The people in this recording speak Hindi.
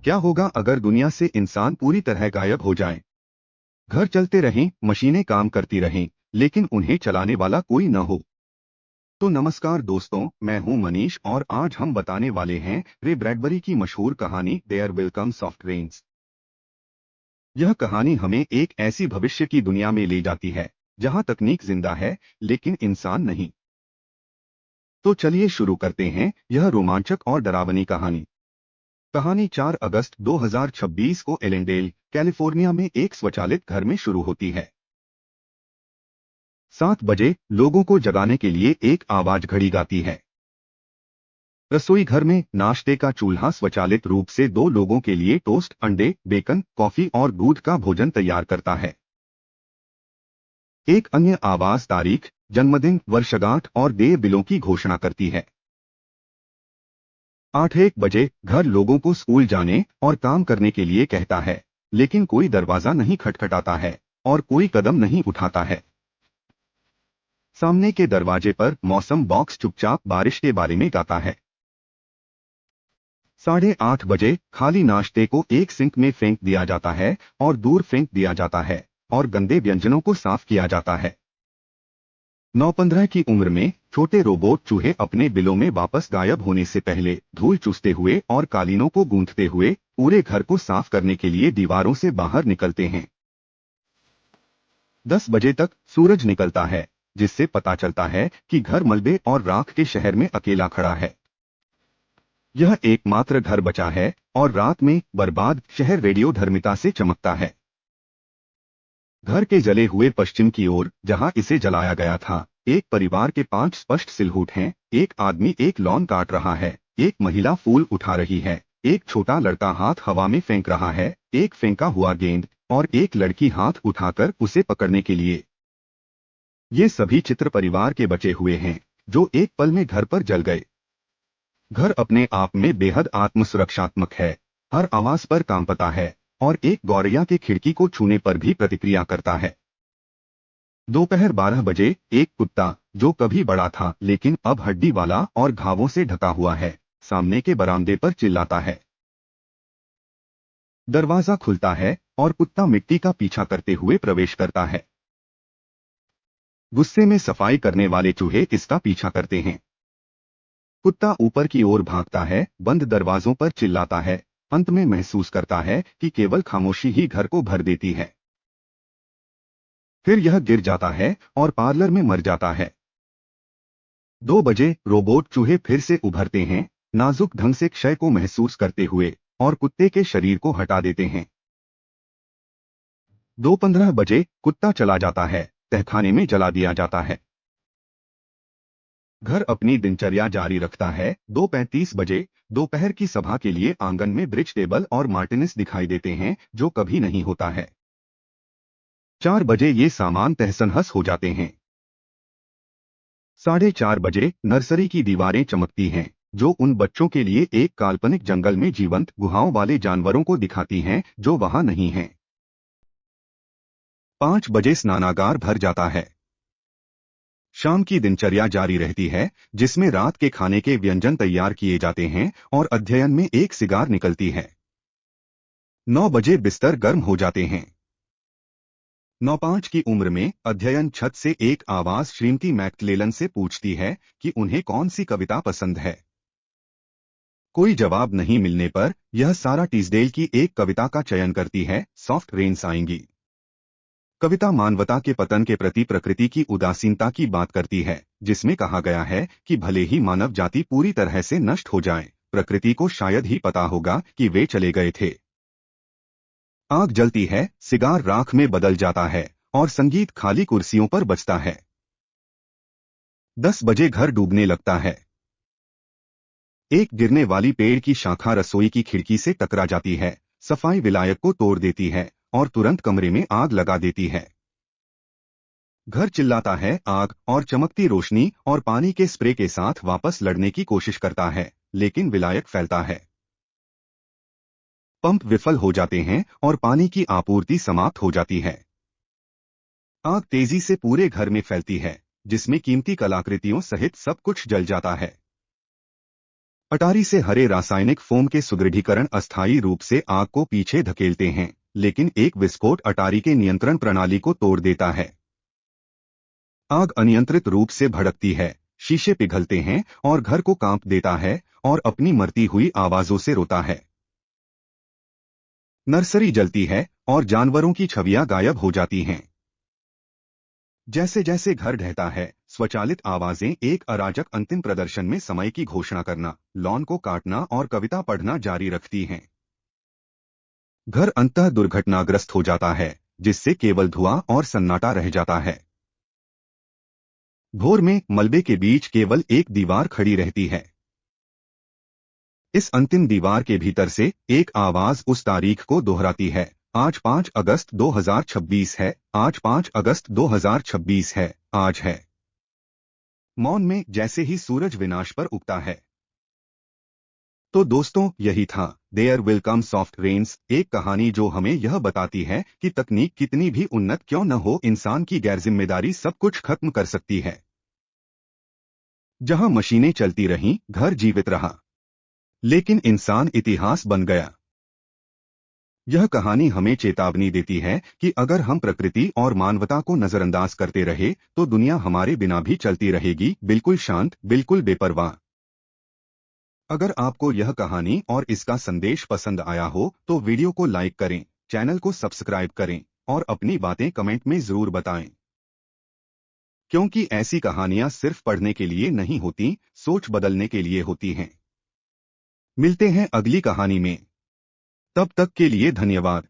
क्या होगा अगर दुनिया से इंसान पूरी तरह गायब हो जाए? घर चलते रहें, मशीनें काम करती रहें, लेकिन उन्हें चलाने वाला कोई न हो। तो नमस्कार दोस्तों, मैं हूं मनीष और आज हम बताने वाले हैं रे ब्रैडबरी की मशहूर कहानी there will come soft rains. यह कहानी हमें एक ऐसी भविष्य की दुनिया में ले जाती है जहां तकनीक जिंदा है लेकिन इंसान नहीं। तो चलिए शुरू करते हैं यह रोमांचक और डरावनी कहानी। कहानी 4 अगस्त 2026 को एलेंडेल, कैलिफोर्निया में एक स्वचालित घर में शुरू होती है। 7 बजे लोगों को जगाने के लिए एक आवाज घड़ी गाती है। रसोई घर में नाश्ते का चूल्हा स्वचालित रूप से 2 लोगों के लिए टोस्ट, अंडे, बेकन, कॉफी और दूध का भोजन तैयार करता है। एक अन्य आवाज तारीख, जन्मदिन, वर्षगांठ और देय बिलों की घोषणा करती है। 8 बजे घर लोगों को स्कूल जाने और काम करने के लिए कहता है, लेकिन कोई दरवाजा नहीं खटखटाता है और कोई कदम नहीं उठाता है। सामने के दरवाजे पर मौसम बॉक्स चुपचाप बारिश के बारे में गाता है। 8:30 बजे खाली नाश्ते को एक सिंक में फेंक दिया जाता है और दूर फेंक दिया जाता है और गंदे व्यंजनों को साफ किया जाता है। 9:15 की उम्र में छोटे रोबोट चूहे अपने बिलों में वापस गायब होने से पहले धूल चूसते हुए और कालीनों को गूंथते हुए पूरे घर को साफ करने के लिए दीवारों से बाहर निकलते हैं। 10 बजे तक सूरज निकलता है, जिससे पता चलता है कि घर मलबे और राख के शहर में अकेला खड़ा है। यह एकमात्र घर बचा है और रात में बर्बाद शहर रेडियोधर्मिता से चमकता है। घर के जले हुए पश्चिम की ओर, जहां इसे जलाया गया था, एक परिवार के 5 स्पष्ट सिलहूट हैं। एक आदमी एक लॉन काट रहा है, एक महिला फूल उठा रही है, एक छोटा लड़का हाथ हवा में फेंक रहा है, एक फेंका हुआ गेंद और एक लड़की हाथ उठाकर उसे पकड़ने के लिए। ये सभी चित्र परिवार के बचे हुए हैं जो एक पल में घर पर जल गए। घर अपने आप में बेहद आत्मसुरक्षात्मक है, हर आवाज पर कांपता है और एक गौरैया के खिड़की को छूने पर भी प्रतिक्रिया करता है। दोपहर 12 बजे एक कुत्ता, जो कभी बड़ा था लेकिन अब हड्डी वाला और घावों से ढका हुआ है, सामने के बरामदे पर चिल्लाता है। दरवाजा खुलता है और कुत्ता मिट्टी का पीछा करते हुए प्रवेश करता है। गुस्से में सफाई करने वाले चूहे इसका पीछा करते हैं। कुत्ता ऊपर की ओर भागता है, बंद दरवाजों पर चिल्लाता है, अंत में महसूस करता है कि केवल खामोशी ही घर को भर देती है। फिर यह गिर जाता है और पार्लर में मर जाता है। 2 बजे रोबोट चूहे फिर से उभरते हैं, नाजुक ढंग से क्षय को महसूस करते हुए, और कुत्ते के शरीर को हटा देते हैं। 2:15 बजे कुत्ता चला जाता है, तहखाने में जला दिया जाता है। घर अपनी दिनचर्या जारी रखता है। 2:35 बजे दोपहर की सभा के लिए आंगन में ब्रिज टेबल और मार्टिनिस दिखाई देते हैं, जो कभी नहीं होता है। 4 बजे ये सामान तहस-नहस हो जाते हैं। 4:30 बजे नर्सरी की दीवारें चमकती हैं, जो उन बच्चों के लिए एक काल्पनिक जंगल में जीवंत गुहाओं वाले जानवरों को दिखाती हैं जो वहां नहीं हैं। 5 बजे स्नानागार भर जाता है। शाम की दिनचर्या जारी रहती है, जिसमें रात के खाने के व्यंजन तैयार किए जाते हैं और अध्ययन में एक सिगार निकलती है। 9 बजे बिस्तर गर्म हो जाते हैं। 9:05 की उम्र में अध्ययन छत से एक आवाज श्रीमती मैक्लेलन से पूछती है कि उन्हें कौन सी कविता पसंद है। कोई जवाब नहीं मिलने पर यह सारा टीसडेल की एक कविता का चयन करती है, सॉफ्ट रेन्स आएंगी। कविता मानवता के पतन के प्रति प्रकृति की उदासीनता की बात करती है, जिसमें कहा गया है कि भले ही मानव जाति पूरी तरह से नष्ट हो जाए, प्रकृति को शायद ही पता होगा कि वे चले गए थे। आग जलती है, सिगार राख में बदल जाता है और संगीत खाली कुर्सियों पर बजता है। 10 बजे घर डूबने लगता है। एक गिरने वाली पेड़ की शाखा रसोई की खिड़की से टकरा जाती है, सफाई विलायक को तोड़ देती है और तुरंत कमरे में आग लगा देती है। घर चिल्लाता है आग, और चमकती रोशनी और पानी के स्प्रे के साथ वापस लड़ने की कोशिश करता है, लेकिन विलायक फैलता है। पंप विफल हो जाते हैं और पानी की आपूर्ति समाप्त हो जाती है। आग तेजी से पूरे घर में फैलती है, जिसमें कीमती कलाकृतियों सहित सब कुछ जल जाता है। अटारी से हरे रासायनिक फोम के सुदृढ़ीकरण अस्थायी रूप से आग को पीछे धकेलते हैं, लेकिन एक विस्फोट अटारी के नियंत्रण प्रणाली को तोड़ देता है। आग अनियंत्रित रूप से भड़कती है, शीशे पिघलते हैं और घर को कांप देता है और अपनी मरती हुई आवाजों से रोता है। नर्सरी जलती है और जानवरों की छवियां गायब हो जाती हैं। जैसे जैसे घर ढहता है, स्वचालित आवाजें एक अराजक अंतिम प्रदर्शन में समय की घोषणा करना, लॉन को काटना और कविता पढ़ना जारी रखती हैं। घर अंततः दुर्घटनाग्रस्त हो जाता है, जिससे केवल धुआं और सन्नाटा रह जाता है। भोर में मलबे के बीच केवल एक दीवार खड़ी रहती है। इस अंतिम दीवार के भीतर से एक आवाज उस तारीख को दोहराती है, आज 5 अगस्त 2026 है, आज 5 अगस्त 2026 है, आज है। मौन में जैसे ही सूरज विनाश पर उगता है। तो दोस्तों, यही था there will come soft rains, एक कहानी जो हमें यह बताती है कि तकनीक कितनी भी उन्नत क्यों न हो, इंसान की गैरजिम्मेदारी सब कुछ खत्म कर सकती है। जहां मशीनें चलती रहीं, घर जीवित रहा, लेकिन इंसान इतिहास बन गया। यह कहानी हमें चेतावनी देती है कि अगर हम प्रकृति और मानवता को नजरअंदाज करते रहे तो दुनिया हमारे बिना भी चलती रहेगी, बिल्कुल शांत, बिल्कुल बेपरवाह। अगर आपको यह कहानी और इसका संदेश पसंद आया हो तो वीडियो को लाइक करें, चैनल को सब्सक्राइब करें और अपनी बातें कमेंट में जरूर बताएं। क्योंकि ऐसी कहानियां सिर्फ पढ़ने के लिए नहीं होती, सोच बदलने के लिए होती हैं। मिलते हैं अगली कहानी में। तब तक के लिए धन्यवाद।